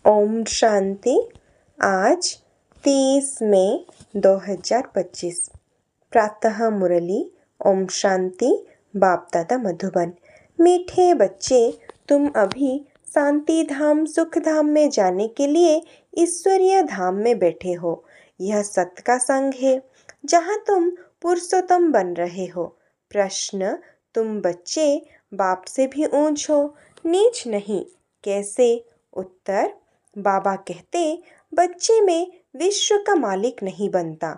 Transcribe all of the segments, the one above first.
ओम शांति। आज 30 मई 2025। प्रातः मुरली। ओम शांति। बाप दादा मधुबन। मीठे बच्चे, तुम अभी शांति धाम सुख धाम में जाने के लिए ईश्वरीय धाम में बैठे हो। यह सत्य का संग है जहाँ तुम पुरुषोत्तम बन रहे हो। प्रश्न, तुम बच्चे बाप से भी ऊंच हो, नीच नहीं, कैसे? उत्तर, बाबा कहते, बच्चे में विश्व का मालिक नहीं बनता,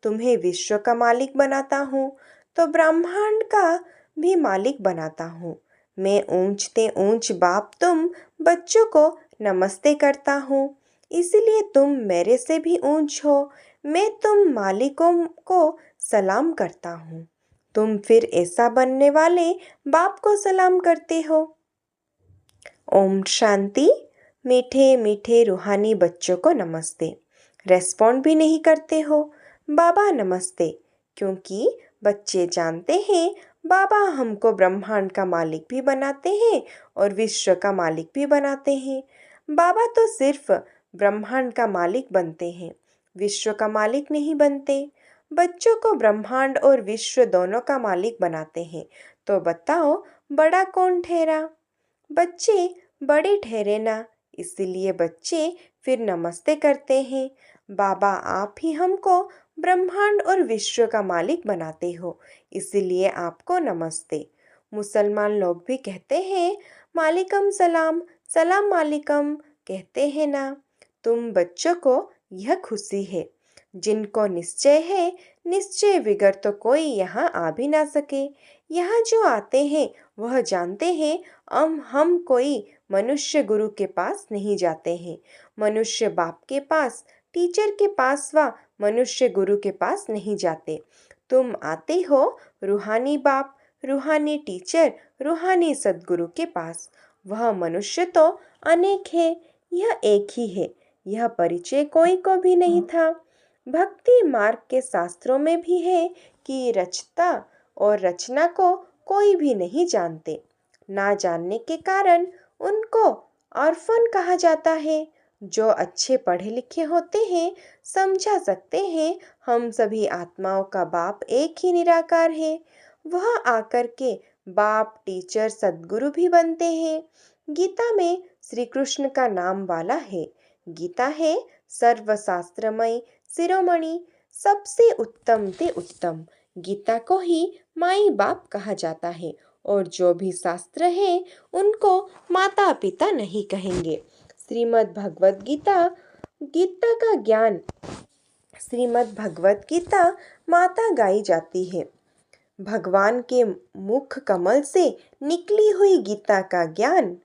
तुम्हें विश्व का मालिक बनाता हूँ तो ब्रह्मांड का भी मालिक बनाता हूँ। मैं ऊंचते ऊंच बाप तुम बच्चों को नमस्ते करता हूँ, इसलिए तुम मेरे से भी ऊंच हो। मैं तुम मालिकों को सलाम करता हूँ, तुम फिर ऐसा बनने वाले बाप को सलाम करते हो। ओम शांति। मीठे मीठे रूहानी बच्चों को नमस्ते। रेस्पॉन्ड भी नहीं करते हो, बाबा नमस्ते, क्योंकि बच्चे जानते हैं बाबा हमको ब्रह्मांड का मालिक भी बनाते हैं और विश्व का मालिक भी बनाते हैं। बाबा तो सिर्फ ब्रह्मांड का मालिक बनते हैं, विश्व का मालिक नहीं बनते। बच्चों को ब्रह्मांड और विश्व दोनों का मालिक बनाते हैं, तो बताओ बड़ा कौन ठहरा? बच्चे बड़े ठहरे ना, इसलिए बच्चे फिर नमस्ते करते हैं। बाबा आप ही हमको ब्रह्मांड और विश्व का मालिक बनाते हो, इसलिए आपको नमस्ते। मुसलमान लोग भी कहते हैं मालिकम सलाम, सलाम मालिकम, कहते हैं ना। तुम बच्चों को यह खुशी है, जिनको निश्चय है, निश्चय बिगर तो कोई यहाँ आ भी ना सके। यहाँ जो आते हैं वह जानते हैं हम कोई मनुष्य गुरु के पास नहीं जाते हैं, मनुष्य बाप के पास, टीचर के पास व मनुष्य गुरु के पास नहीं जाते। तुम आते हो रूहानी बाप, रूहानी टीचर, रूहानी सदगुरु के पास। वह मनुष्य तो अनेक है, यह एक ही है। यह परिचय कोई को भी नहीं था। भक्ति मार्ग के शास्त्रों में भी है कि रचता और रचना को कोई भी नहीं जानते। ना जानने के कारण उनको ऑर्फन कहा जाता है। जो अच्छे पढ़े लिखे होते हैं समझा सकते हैं हम सभी आत्माओं का बाप एक ही निराकार है। वह आकर के बाप, टीचर, सदगुरु भी बनते हैं। गीता में श्री कृष्ण का नाम वाला है। गीता है सर्वशास्त्रमय शिरोमणि, सबसे उत्तम ते उत्तम। गीता को ही माई बाप कहा जाता है और जो भी शास्त्र है उनको माता पिता नहीं कहेंगे। श्रीमद् भगवत गीता, गीता का ज्ञान श्रीमद् भगवत गीता माता गाई जाती है। भगवान के मुख कमल से निकली हुई गीता का ज्ञान।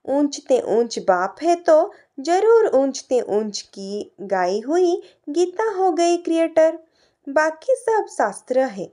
ऊंचते ऊंच बाप है तो जरूर ऊंचते ऊंच की गाई हुई गीता हो गई क्रिएटर। बाकी सब शास्त्र है,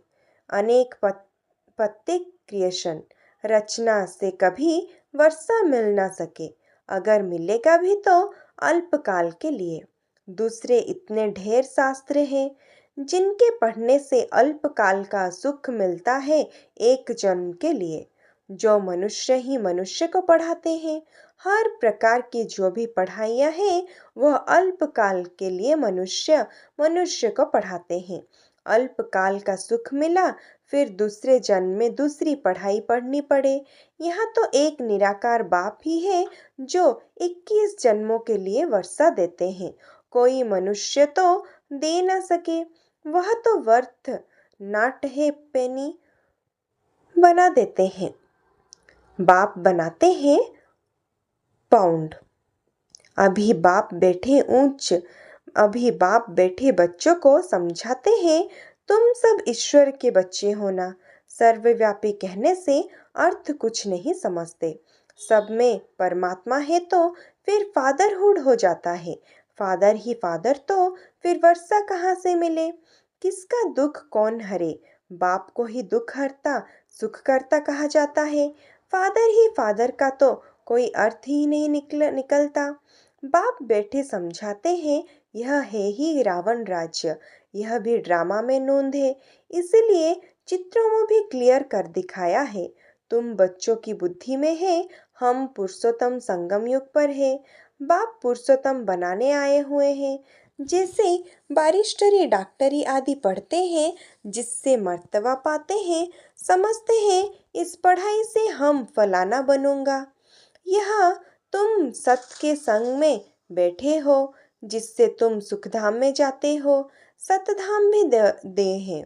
अनेक पत्ते क्रिएशन। रचना से कभी वर्षा मिल ना सके, अगर मिलेगा भी तो अल्पकाल के लिए। दूसरे इतने ढेर शास्त्र हैं जिनके पढ़ने से अल्पकाल का सुख मिलता है एक जन्म के लिए। जो मनुष्य ही मनुष्य को पढ़ाते हैं, हर प्रकार की जो भी पढ़ाइयाँ हैं वह अल्पकाल के लिए मनुष्य को पढ़ाते हैं। अल्पकाल का सुख मिला, फिर दूसरे जन्म में दूसरी पढ़ाई पढ़नी पड़े। यहाँ तो एक निराकार बाप ही है जो 21 जन्मों के लिए वर्षा देते हैं। कोई मनुष्य तो दे ना सके, वह तो वर्थ नॉट है पेनी बना देते हैं। बाप बनाते हैं पाउंड। अभी बाप बैठे बच्चों को समझाते हैं, तुम सब ईश्वर के बच्चे हो ना। सर्वव्यापी कहने से अर्थ कुछ नहीं समझते। सब में परमात्मा है तो फिर फादरहुड हो जाता है। फादर ही फादर तो फिर वर्षा कहाँ से मिले? किसका दुख कौन हरे? बाप को ही दुख हरता, सुख करता कहा जाता है। फादर ही फादर का तो कोई अर्थ ही नहीं निकलता। बाप बैठे समझाते हैं, यह है ही रावण राज्य, यह भी ड्रामा में नोंद है, इसलिए चित्रों में भी क्लियर कर दिखाया है। तुम बच्चों की बुद्धि में है, हम पुरुषोत्तम संगम युग पर है। बाप पुरुषोत्तम बनाने आए हुए हैं। जैसे बारिस्टरी, डॉक्टरी आदि पढ़ते हैं, जिससे मर्तबा पाते हैं, समझते हैं इस पढ़ाई से हम फलाना बनूंगा। यह तुम सत के संग में बैठे हो, जिससे तुम सुखधाम में जाते हो। सतधाम भी दे है।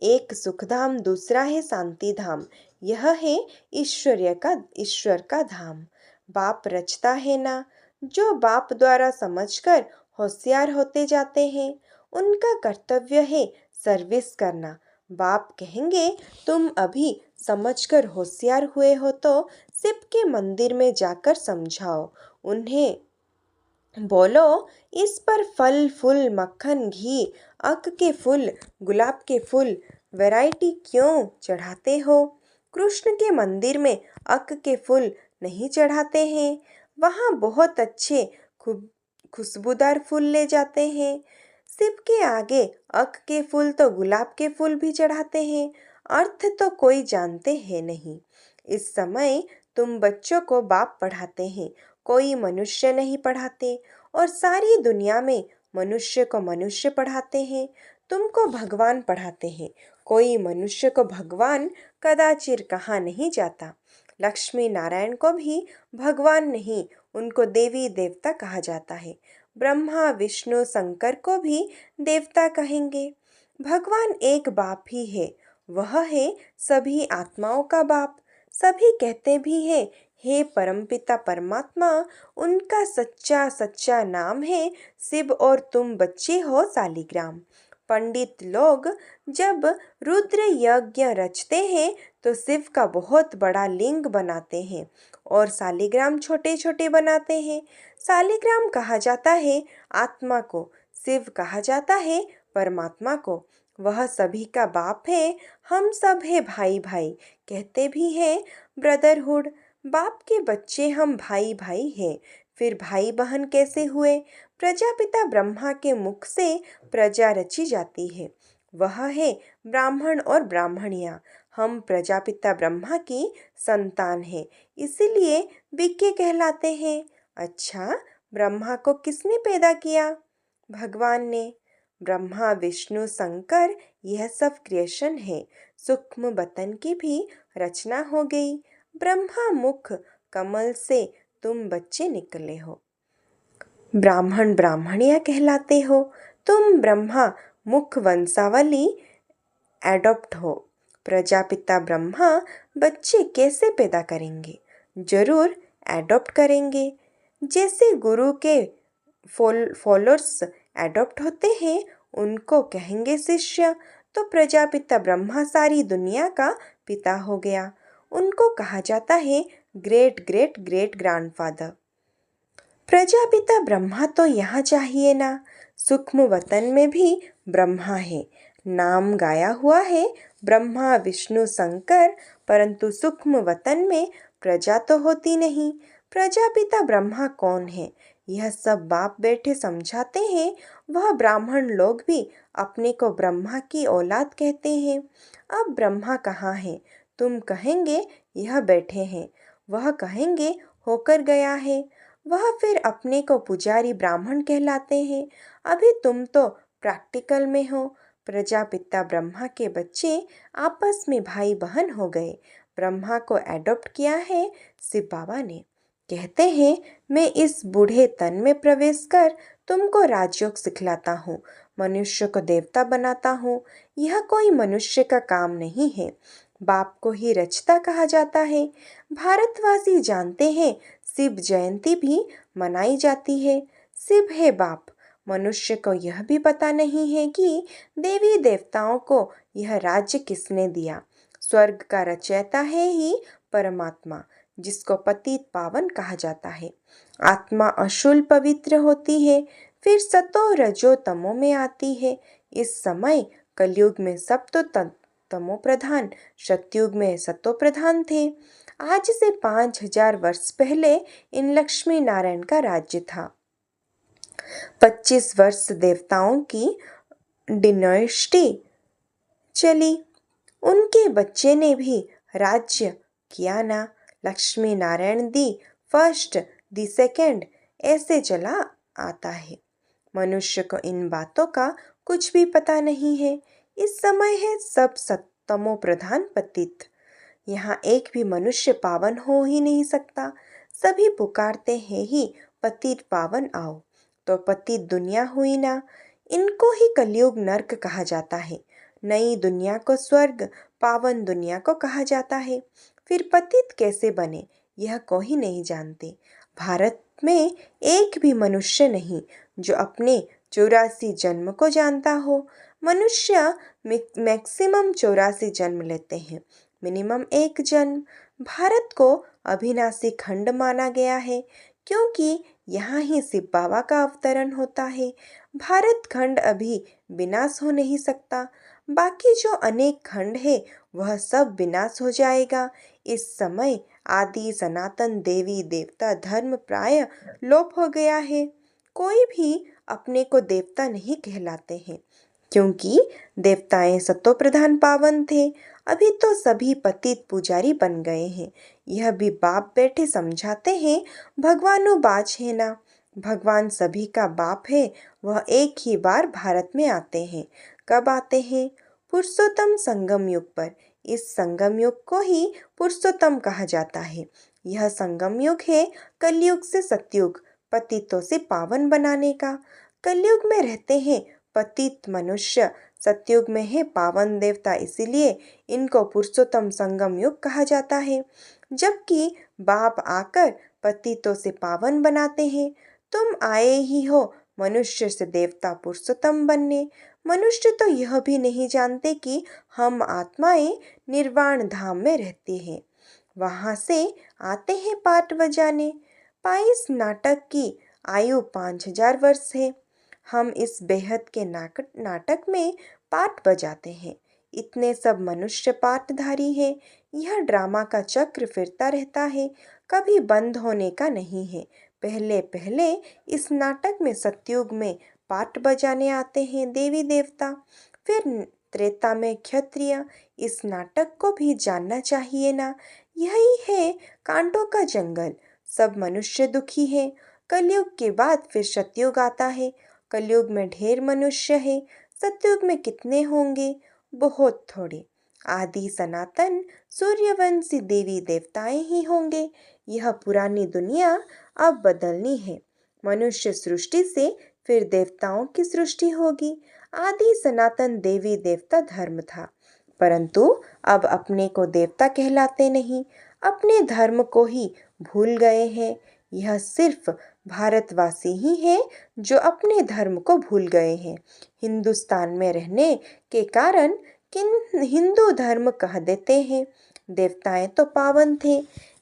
एक सुखधाम, दूसरा है शांति धाम। यह है ईश्वर का धाम। बाप रचता है ना, जो बाप द्वारा समझकर होशियार होते जाते हैं, उनका कर्तव्य है सर्विस करना। बाप कहेंगे तुम अभी समझकर होशियार हुए हो तो शिव के मंदिर में जाकर समझाओ। उन्हें बोलो इस पर फल फूल, मक्खन, घी, अक के फूल, गुलाब के फूल वैरायटी क्यों चढ़ाते हो? कृष्ण के मंदिर में अक के फूल नहीं चढ़ाते हैं। वहाँ बहुत अच्छे खुशबूदार फूल ले जाते हैं। शिव के आगे अक के फूल तो गुलाब के फूल भी चढ़ाते हैं। अर्थ तो कोई जानते हैं नहीं। इस समय तुम बच्चों को बाप पढ़ाते हैं, कोई मनुष्य नहीं पढ़ाते। और सारी दुनिया में मनुष्य को मनुष्य पढ़ाते हैं। तुमको भगवान पढ़ाते हैं, कोई मनुष्य को भगवान कदाचित कहा नहीं जाता। लक्ष्मी नारायण को भी भगवान नहीं, उनको देवी देवता कहा जाता है। ब्रह्मा विष्णु शंकर को भी देवता कहेंगे। भगवान एक बाप ही है, वह है सभी आत्माओं का बाप। सभी कहते भी हैं हे परमपिता परमात्मा, उनका सच्चा सच्चा नाम है शिव और तुम बच्चे हो शालिग्राम। पंडित लोग जब रुद्र यज्ञ रचते हैं तो शिव का बहुत बड़ा लिंग बनाते हैं और शालिग्राम छोटे छोटे बनाते हैं। शालिग्राम कहा जाता है आत्मा को, शिव कहा जाता है परमात्मा को। वह सभी का बाप है, हम सब है भाई भाई, कहते भी हैं ब्रदरहुड। बाप के बच्चे हम भाई भाई हैं, फिर भाई बहन कैसे हुए? प्रजापिता ब्रह्मा के मुख से प्रजा रची जाती है, वह है ब्राह्मण और ब्राह्मणियाँ। हम प्रजापिता ब्रह्मा की संतान हैं, इसीलिए बिक्के कहलाते हैं। अच्छा, ब्रह्मा को किसने पैदा किया? भगवान ने। ब्रह्मा विष्णु शंकर यह सब क्रिएशन है। सूक्ष्म बतन की भी रचना हो गई। ब्रह्मा मुख कमल से तुम बच्चे निकले हो, ब्राह्मण ब्राह्मणिया कहलाते हो। तुम ब्रह्मा मुख वंशावली एडॉप्ट हो। प्रजापिता ब्रह्मा बच्चे कैसे पैदा करेंगे? जरूर एडॉप्ट करेंगे। जैसे गुरु के फॉलोअर्स एडॉप्ट होते हैं, उनको कहेंगे शिष्य। तो प्रजापिता ब्रह्मा सारी दुनिया का पिता हो गया, उनको कहा जाता है great great great grandfather. Prajapita Brahma तो यहाँ चाहिए ना, सूक्ष्म वतन में भी ब्रह्मा है। नाम गाया हुआ है ब्रह्मा विष्णु शंकर, परंतु सूक्ष्म वतन में प्रजा तो होती नहीं। प्रजापिता ब्रह्मा कौन है, यह सब बाप बैठे समझाते हैं। वह ब्राह्मण लोग भी अपने को ब्रह्मा की औलाद कहते हैं। अब ब्रह्मा कहाँ है? तुम कहेंगे यह बैठे हैं, वह कहेंगे होकर गया है, वह फिर अपने को पुजारी ब्राह्मण कहलाते हैं। अभी तुम तो प्रैक्टिकल में हो। प्रजापिता ब्रह्मा के बच्चे आपस में भाई बहन हो गए। ब्रह्मा को एडॉप्ट किया है शिव बाबा ने। कहते हैं मैं इस बूढ़े तन में प्रवेश कर तुमको राजयोग सिखलाता हूँ, मनुष्य को देवता बनाता हूँ। यह कोई मनुष्य का काम नहीं है, बाप को ही रचता कहा जाता है। भारतवासी जानते हैं शिव जयंती भी मनाई जाती है। शिव है बाप। मनुष्य को यह भी पता नहीं है कि देवी देवताओं को यह राज्य किसने दिया। स्वर्ग का रचयिता है ही परमात्मा, जिसको पतित पावन कहा जाता है। आत्मा अशुल पवित्र होती है, फिर सतो रजो तमो में आती है। इस समय कलयुग में सब तो तमो प्रधान, सतयुग में सतो प्रधान थे। आज से 5000 वर्ष पहले इन लक्ष्मी नारायण का राज्य था। 25 वर्ष देवताओं की डिनास्टी चली, उनके बच्चे ने भी राज्य किया ना। Lakshmi Narayan the first, the second, ऐसे चला आता है। मनुष्य को इन बातों का कुछ भी पता नहीं है। इस समय है सब तमो प्रधान पतित। यहाँ एक भी मनुष्य पावन हो ही नहीं सकता। सभी पुकारते हैं ही पतित पावन आओ। तो पतित दुनिया हुई ना। इनको ही कलयुग नरक कहा जाता है। नई दुनिया को स्वर्ग, पावन दुनिया को कहा जाता है। फिर पतित कैसे बने यह कोई नहीं जानते। भारत में एक भी मनुष्य नहीं जो अपने 84 जन्म को जानता हो। मनुष्य मैक्सिमम 84 जन्म लेते हैं, मिनिमम एक जन्म। भारत को अविनाशी खंड माना गया है क्योंकि यहाँ ही शिव बाबा का अवतरण होता है। भारत खंड अभी विनाश हो नहीं सकता। बाकी जो अनेक खंड है वह सब विनाश हो जाएगा। इस समय आदि सनातन देवी देवता धर्म प्राय लोप हो गया है। कोई भी अपने को देवता नहीं कहलाते हैं क्योंकि देवताएं सतो प्रधान पावन थे। अभी तो सभी पतित पुजारी बन गए हैं। यह भी बाप बैठे समझाते हैं भगवानो बाज है ना। भगवान सभी का बाप है। वह एक ही बार भारत में आते हैं। कब आते हैं? पुरुषोत्तम संगम युग पर। इस संगम युग को ही पुरुषोत्तम कहा जाता है। यह संगम युग है कलयुग से सतयुग, पतितों से पावन बनाने का। कलयुग में रहते हैं पतित मनुष्य, सतयुग में है पावन देवता, इसीलिए इनको पुरुषोत्तम संगम युग कहा जाता है। जबकि बाप आकर पतितों से पावन बनाते हैं। तुम आए ही हो मनुष्य से देवता पुरुषोत्तम बनने। मनुष्य तो यह भी नहीं जानते कि हम आत्माएं निर्वाण धाम में रहते हैं। वहां से आते हैं पाठ बजाने। 22 नाटक की आयु 5000 वर्ष है। हम इस बेहद के नाटक में पाठ बजाते हैं। इतने सब मनुष्य पाठधारी है। यह ड्रामा का चक्र फिरता रहता है, कभी बंद होने का नहीं है। पहले पहले इस नाटक में सतयुग में पाठ बजाने आते हैं देवी देवता, फिर त्रेता में क्षत्रिय। इस नाटक को भी जानना चाहिए ना। यही है कांटों का जंगल। सब मनुष्य दुखी है। कलयुग के बाद फिर सतयुग आता है। कलयुग में ढेर मनुष्य है। सतयुग में कितने होंगे? बहुत थोड़े। आदि सनातन सूर्यवंशी देवी देवताएं ही होंगे। यह पुरानी दुनिया अब बदलनी है। मनुष्य सृष्टि से फिर देवताओं की सृष्टि होगी। आदि सनातन देवी देवता धर्म था, परंतु अब अपने को देवता कहलाते नहीं, अपने धर्म को ही भूल गए हैं। यह सिर्फ भारतवासी ही हैं जो अपने धर्म को भूल गए हैं। हिंदुस्तान में रहने के कारण किन हिंदू धर्म कह देते हैं। देवताएं तो पावन थे।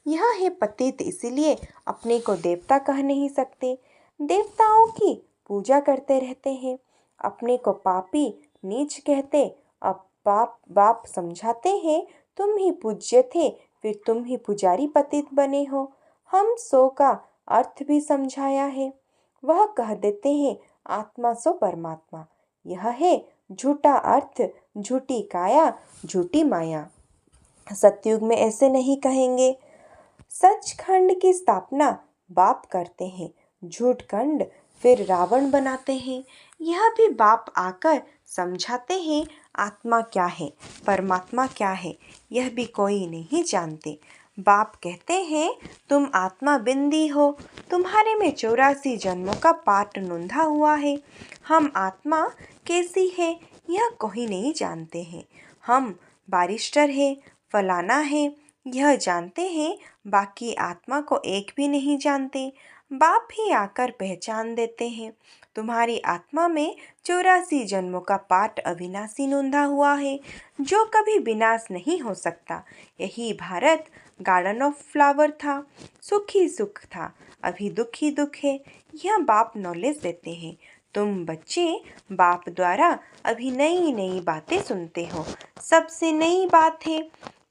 यह है पतित, इसलिए अपने को देवता कह नहीं सकते। देवताओं की पूजा करते रहते हैं। अपने को पापी नीच कहते। अब बाप समझाते हैं तुम ही पूज्य थे, फिर तुम ही पुजारी पतित बने हो। हम सो का अर्थ भी समझाया है। वह कह देते हैं आत्मा सो परमात्मा। यह है झूठा अर्थ, झूठी काया, झूठी माया। सतयुग में ऐसे नहीं कहेंगे। सचखंड की स्थापना बाप करते हैं। झूठखंड फिर रावण बनाते हैं। यह भी बाप आकर समझाते हैं आत्मा क्या है, परमात्मा क्या है, यह भी कोई नहीं जानते। बाप कहते हैं तुम आत्मा बिंदी हो, तुम्हारे में 84 जन्मों का पाठ नोंधा हुआ है। हम आत्मा कैसी है यह कोई नहीं जानते हैं। हम बारिस्टर है, फलाना है, यह जानते हैं, बाकी आत्मा को एक भी नहीं जानते। बाप ही आकर पहचान देते हैं तुम्हारी आत्मा में 84 जन्मों का पाठ अविनाशी नोंधा हुआ है जो कभी विनाश नहीं हो सकता। यही भारत गार्डन ऑफ फ्लावर था, सुखी सुख था, अभी दुख ही दुख है। यह बाप नॉलेज देते हैं। तुम बच्चे बाप द्वारा अभी नई नई बातें सुनते हो। सबसे नई बात है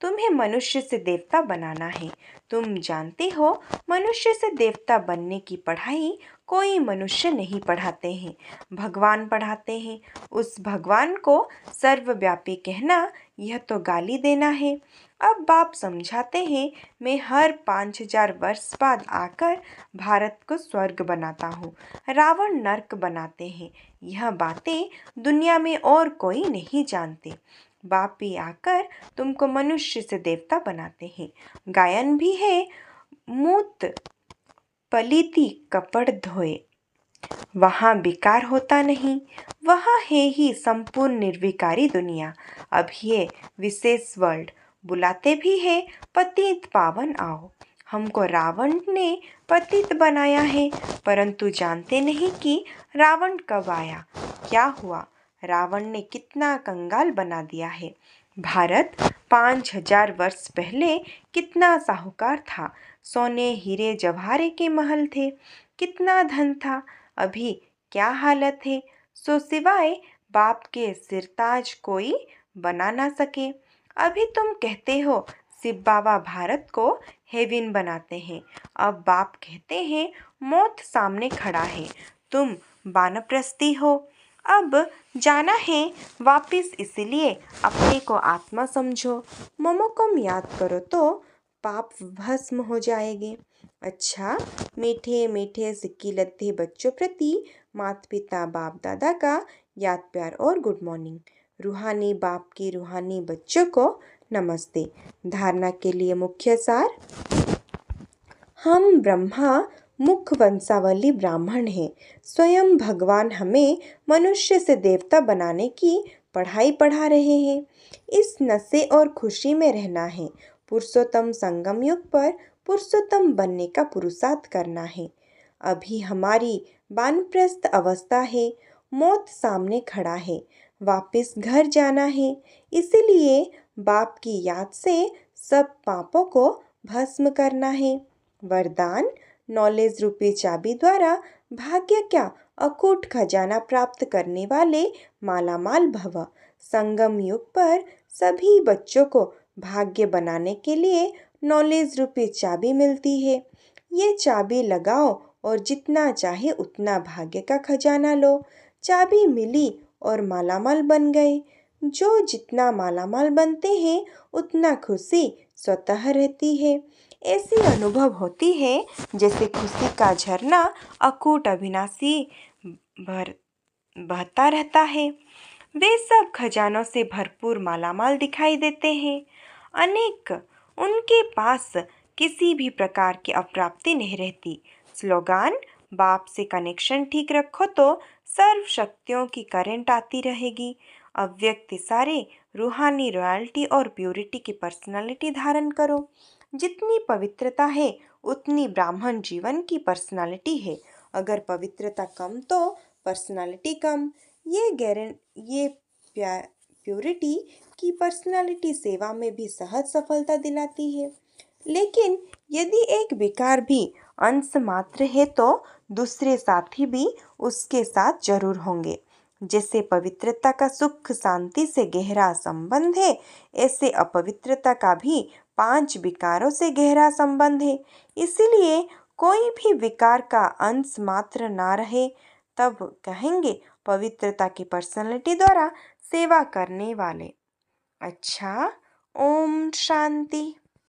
तुम्हें मनुष्य से देवता बनाना है। तुम जानते हो मनुष्य से देवता बनने की पढ़ाई कोई मनुष्य नहीं पढ़ाते हैं, भगवान पढ़ाते हैं। उस भगवान को सर्वव्यापी कहना यह तो गाली देना है। अब बाप समझाते हैं, मैं हर 5000 वर्ष बाद आकर भारत को स्वर्ग बनाता हूँ, रावण नर्क बनाते हैं। यह बातें दुनिया में और कोई नहीं जानते। बाप भी आकर तुमको मनुष्य से देवता बनाते हैं। गायन भी है, मूत पलीती कपड़ धोए, वहाँ विकार होता नहीं, वहाँ है ही संपूर्ण निर्विकारी दुनिया। अब ये विशेष वर्ल्ड बुलाते भी है, पतित पावन आओ। हमको रावण ने पतित बनाया है, परंतु जानते नहीं कि रावण कब आया, क्या हुआ। रावण ने कितना कंगाल बना दिया है। भारत 5000 वर्ष पहले कितना साहूकार था। सोने हीरे जवाहरे के महल थे, कितना धन था। अभी क्या हालत है, सो सिवाय बाप के सिरताज कोई बना ना सके। अभी तुम कहते हो शिव बाबा भारत को हेवन बनाते हैं, अब बाप कहते हैं मौत सामने खड़ा है, तुम वानप्रस्थी हो। अब जाना है वापिस, इसलिए अपने को आत्मा समझो। ममोकम याद करो तो पाप भस्म हो जाएंगे। अच्छा, मीठे मीठे सिक्की लद्दे बच्चों प्रति माता पिता बाप दादा का याद प्यार और गुड मॉर्निंग। रूहानी बाप की रूहानी बच्चों को नमस्ते। धारणा के लिए मुख्य सार, हम ब्रह्मा मुख वंशावली ब्राह्मण हैं। स्वयं भगवान हमें मनुष्य से देवता बनाने की पढ़ाई पढ़ा रहे हैं। इस नशे और खुशी में रहना है। पुरुषोत्तम संगम युग पर पुरुषोत्तम बनने का पुरुषार्थ करना है। अभी हमारी वानप्रस्थ अवस्था है, मौत सामने खड़ा है, वापस घर जाना है। इसीलिए बाप की याद से सब पापों को भस्म करना है। वरदान, नॉलेज रूपी चाबी द्वारा भाग्य क्या अकूट खजाना प्राप्त करने वाले मालामाल भव। संगम युग पर सभी बच्चों को भाग्य बनाने के लिए नॉलेज रूपी चाबी मिलती है। ये चाबी लगाओ और जितना चाहे उतना भाग्य का खजाना लो। चाबी मिली और मालामाल बन गए। जो जितना मालामाल बनते हैं उतना खुशी स्वतः रहती है। ऐसी अनुभव होती है जैसे खुशी का झरना अकूट अविनाशी बहता रहता है। वे सब खजानों से भरपूर मालामाल दिखाई देते हैं। अनेक उनके पास किसी भी प्रकार की अप्राप्ति नहीं रहती। स्लोगान, बाप से कनेक्शन ठीक रखो तो सर्व शक्तियों की करंट आती रहेगी। अव्यक्त सारे रूहानी रॉयल्टी और प्योरिटी की पर्सनालिटी धारण करो। जितनी पवित्रता है उतनी ब्राह्मण जीवन की पर्सनालिटी है। अगर पवित्रता कम तो पर्सनालिटी कम। ये प्योरिटी की पर्सनालिटी सेवा में भी सहज सफलता दिलाती है। लेकिन यदि एक विकार भी अंश मात्र है तो दूसरे साथी भी उसके साथ जरूर होंगे। जैसे पवित्रता का सुख शांति से गहरा संबंध है, ऐसे अपवित्रता का भी 5 विकारों से गहरा संबंध है। इसीलिए कोई भी विकार का अंश मात्र ना रहे तब कहेंगे पवित्रता की पर्सनालिटी द्वारा सेवा करने वाले। अच्छा, ओम शांति।